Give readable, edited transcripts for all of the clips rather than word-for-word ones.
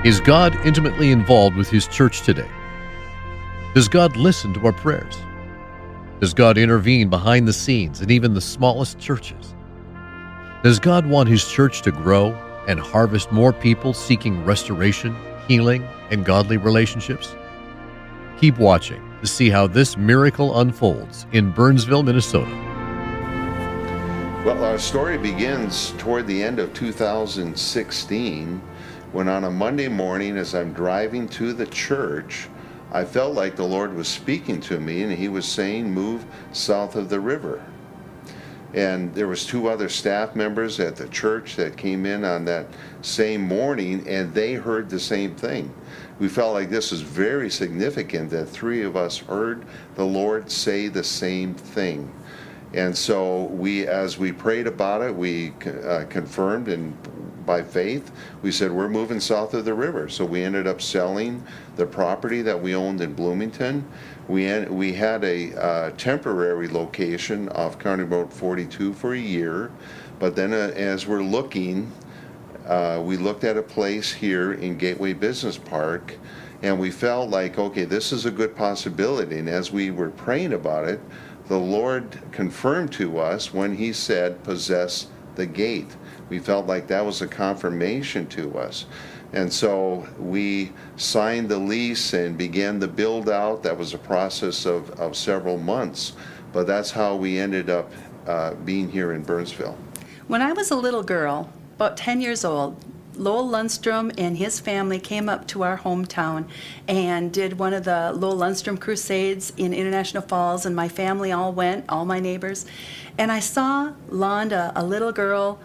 Is God intimately involved with His church today? Does God listen to our prayers? Does God intervene behind the scenes in even the smallest churches? Does God want His church to grow and harvest more people seeking restoration, healing, and godly relationships? Keep watching to see how this miracle unfolds in Burnsville, Minnesota. Well, our story begins toward the end of 2016 when on a Monday morning as I'm driving to the church, I felt like the Lord was speaking to me and He was saying, move south of the river. And there was 2 other staff members at the church that came in on that same morning, and they heard the same thing. We felt like this was very significant that 3 of us heard the Lord say the same thing. And so as we prayed about it, we confirmed, and by faith, we said, we're moving south of the river. So we ended up selling the property that we owned in Bloomington. We had a temporary location off County Road 42 for a year, but then as we're looking, we looked at a place here in Gateway Business Park, and we felt like, okay, this is a good possibility. And as we were praying about it, the Lord confirmed to us when He said, possess the gate. We felt like that was a confirmation to us. And so we signed the lease and began the build out. That was a process of several months, but that's how we ended up being here in Burnsville. When I was a little girl, about 10 years old, Lowell Lundstrom and his family came up to our hometown and did one of the Lowell Lundstrom crusades in International Falls, and my family all went, all my neighbors. And I saw Londa, a little girl,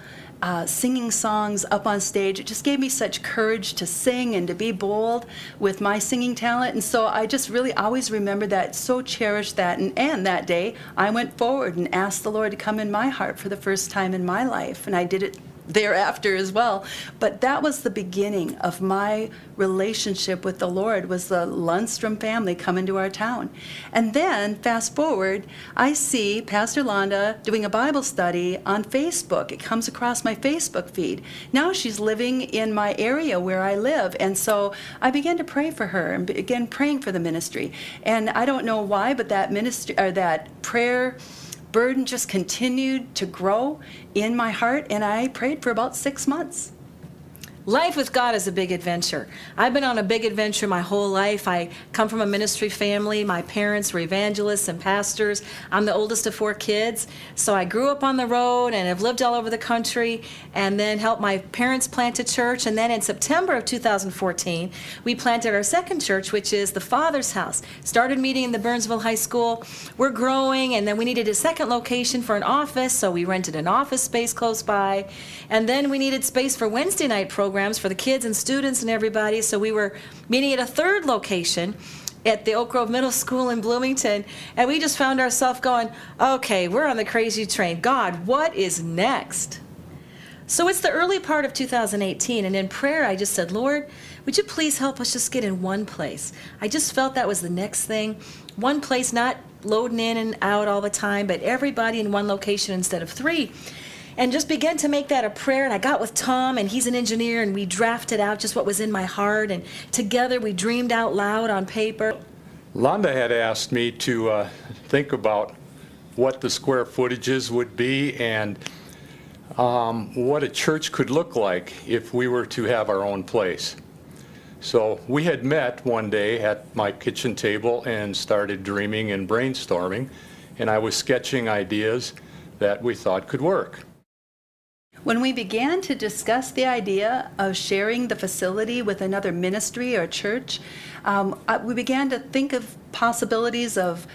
singing songs up on stage. It just gave me such courage to sing and to be bold with my singing talent. And so I just really always remember that, so cherished that. And that day, I went forward and asked the Lord to come in my heart for the first time in my life. And I did it thereafter as well. But that was the beginning of my relationship with the Lord, was the Lundstrom family coming to our town. And then, fast forward, I see Pastor Londa doing a Bible study on Facebook. It comes across my Facebook feed. Now she's living in my area where I live. And so I began to pray for her and began praying for the ministry. And I don't know why, but that ministry, or that prayer burden just continued to grow in my heart, and I prayed for about 6 months. Life with God is a big adventure. I've been on a big adventure my whole life. I come from a ministry family. My parents were evangelists and pastors. I'm the oldest of 4 kids. So I grew up on the road and have lived all over the country, and then helped my parents plant a church. And then in September of 2014, we planted our second church, which is the Father's House. Started meeting in the Burnsville High School. We're growing, and then we needed a second location for an office, so we rented an office space close by. And then we needed space for Wednesday night programs for the kids and students and everybody, so we were meeting at a third location at the Oak Grove Middle School in Bloomington, and we just found ourselves going, okay, we're on the crazy train. God, what is next? So it's the early part of 2018, and in prayer I just said, Lord, would you please help us just get in one place? I just felt that was the next thing. One place, not loading in and out all the time, but everybody in one location instead of 3. And just began to make that a prayer. And I got with Tom, and he's an engineer, and we drafted out just what was in my heart. And together we dreamed out loud on paper. Londa had asked me to think about what the square footages would be and what a church could look like if we were to have our own place. So we had met one day at my kitchen table and started dreaming and brainstorming, and I was sketching ideas that we thought could work. When we began to discuss the idea of sharing the facility with another ministry or church, we began to think of possibilities of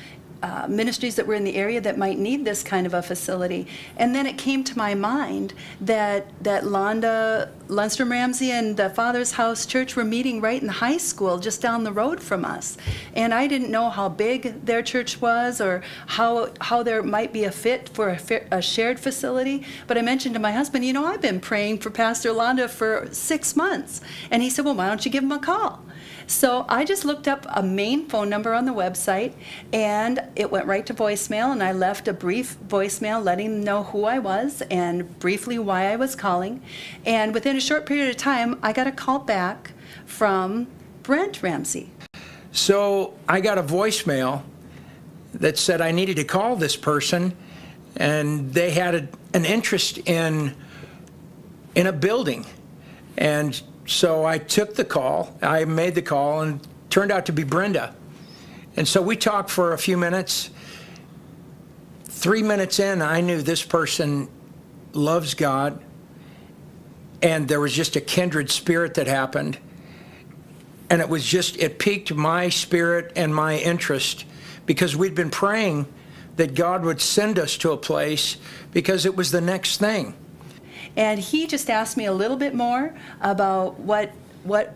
ministries that were in the area that might need this kind of a facility. And then it came to my mind that Londa, Lundstrom Ramsey, and the Father's House Church were meeting right in the high school just down the road from us. And I didn't know how big their church was or how there might be a fit for a shared facility. But I mentioned to my husband, I've been praying for Pastor Londa for 6 months. And he said, well, why don't you give him a call? So I just looked up a main phone number on the website, and it went right to voicemail, and I left a brief voicemail letting them know who I was and briefly why I was calling. And within a short period of time, I got a call back from Brent Ramsey. So I got a voicemail that said I needed to call this person, and they had an interest in a building. And so I took the call, I made the call, and it turned out to be Brenda. And so we talked for a few minutes. 3 minutes in, I knew this person loves God, and there was just a kindred spirit that happened. And it piqued my spirit and my interest, because we'd been praying that God would send us to a place, because it was the next thing. And he just asked me a little bit more about what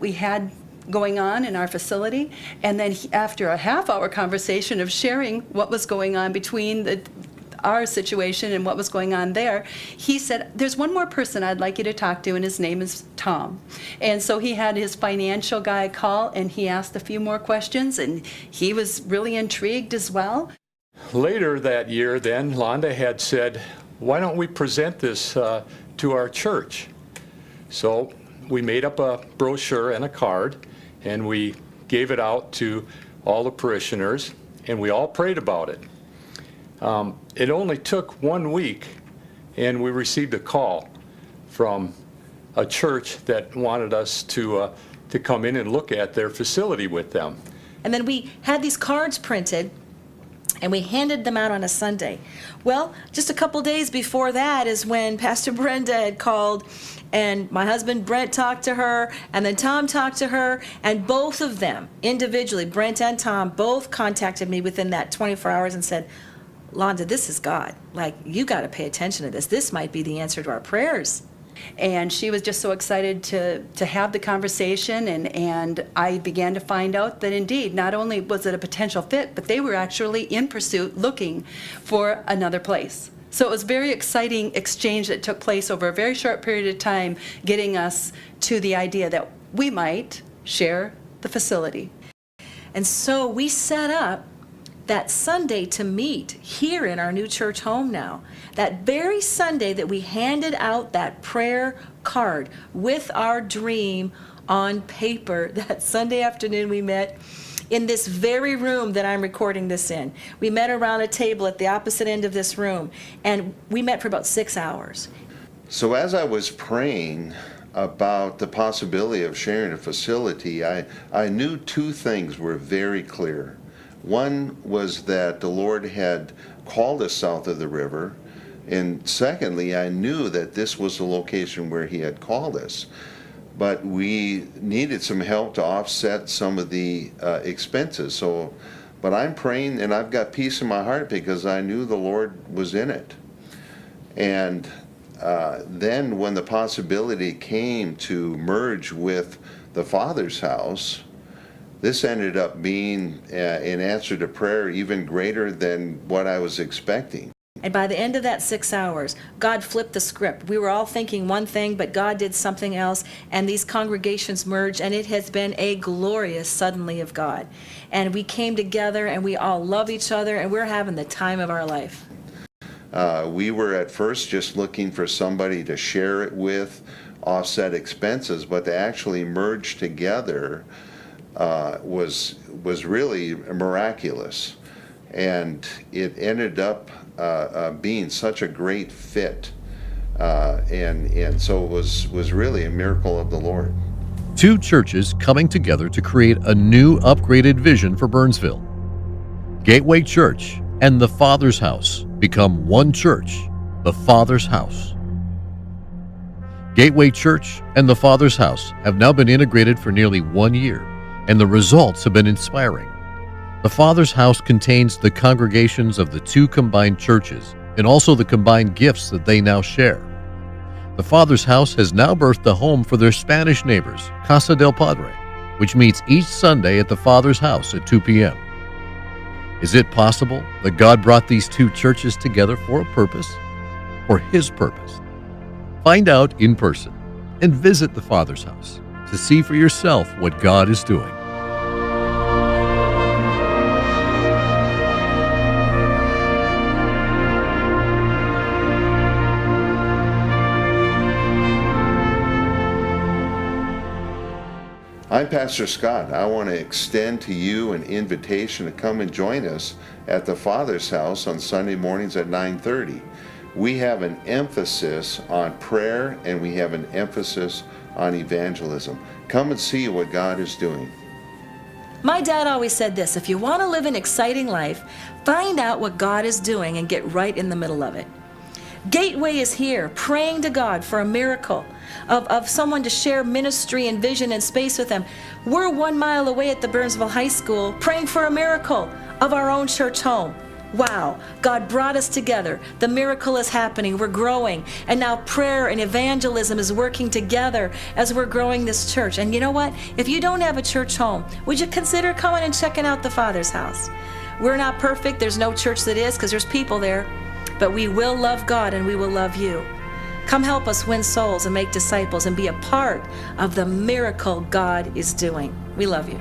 we had going on in our facility. And then after a half-hour conversation of sharing what was going on between our situation and what was going on there, he said, there's one more person I'd like you to talk to, and his name is Tom. And so he had his financial guy call, and he asked a few more questions, and he was really intrigued as well. Later that year, then, Londa had said, why don't we present this to our church? So we made up a brochure and a card, and we gave it out to all the parishioners, and we all prayed about it. It only took 1 week, and we received a call from a church that wanted us to come in and look at their facility with them. And then we had these cards printed, and we handed them out on a Sunday. Well, just a couple days before that is when Pastor Brenda had called, and my husband Brent talked to her, and then Tom talked to her, and both of them individually, Brent and Tom, both contacted me within that 24 hours and said, Londa, this is God. Like, you got to pay attention to this. This might be the answer to our prayers. And she was just so excited to have the conversation, and I began to find out that indeed, not only was it a potential fit, but they were actually in pursuit looking for another place. So it was a very exciting exchange that took place over a very short period of time, getting us to the idea that we might share the facility. And so we set up that Sunday to meet here in our new church home now. That very Sunday that we handed out that prayer card with our dream on paper, that Sunday afternoon we met in this very room that I'm recording this in. We met around a table at the opposite end of this room, and we met for about 6 hours. So as I was praying about the possibility of sharing a facility, I knew two things were very clear. One was that the Lord had called us south of the river, and secondly, I knew that this was the location where He had called us. But we needed some help to offset some of the expenses. But I'm praying, and I've got peace in my heart because I knew the Lord was in it. And then when the possibility came to merge with the Father's house, this ended up being an answer to prayer even greater than what I was expecting. And by the end of that 6 hours, God flipped the script. We were all thinking one thing, but God did something else, and these congregations merged, and it has been a glorious suddenly of God. And we came together, and we all love each other, and we're having the time of our life. We were at first just looking for somebody to share it with, offset expenses, but to actually merge together was really miraculous, and it ended up being such a great fit, and so it was really a miracle of the Lord. Two churches coming together to create a new upgraded vision for Burnsville. Gateway Church and the Father's House become one church, the Father's House. Gateway Church and the Father's House have now been integrated for nearly 1 year, and the results have been inspiring. The Father's House contains the congregations of the two combined churches and also the combined gifts that they now share. The Father's House has now birthed a home for their Spanish neighbors, Casa del Padre, which meets each Sunday at the Father's House at 2 p.m. Is it possible that God brought these two churches together for a purpose? For His purpose? Find out in person and visit the Father's House to see for yourself what God is doing. I'm Pastor Scott. I want to extend to you an invitation to come and join us at the Father's house on Sunday mornings at 9:30. We have an emphasis on prayer and we have an emphasis on evangelism. Come and see what God is doing. My dad always said this: if you want to live an exciting life, find out what God is doing and get right in the middle of it. Gateway is here, praying to God for a miracle of someone to share ministry and vision and space with them. We're 1 mile away at the Burnsville High School, praying for a miracle of our own church home. Wow, God brought us together. The miracle is happening. We're growing. And now prayer and evangelism is working together as we're growing this church. And you know what? If you don't have a church home, would you consider coming and checking out the Father's house? We're not perfect. There's no church that is, because there's people there. But we will love God and we will love you. Come help us win souls and make disciples and be a part of the miracle God is doing. We love you.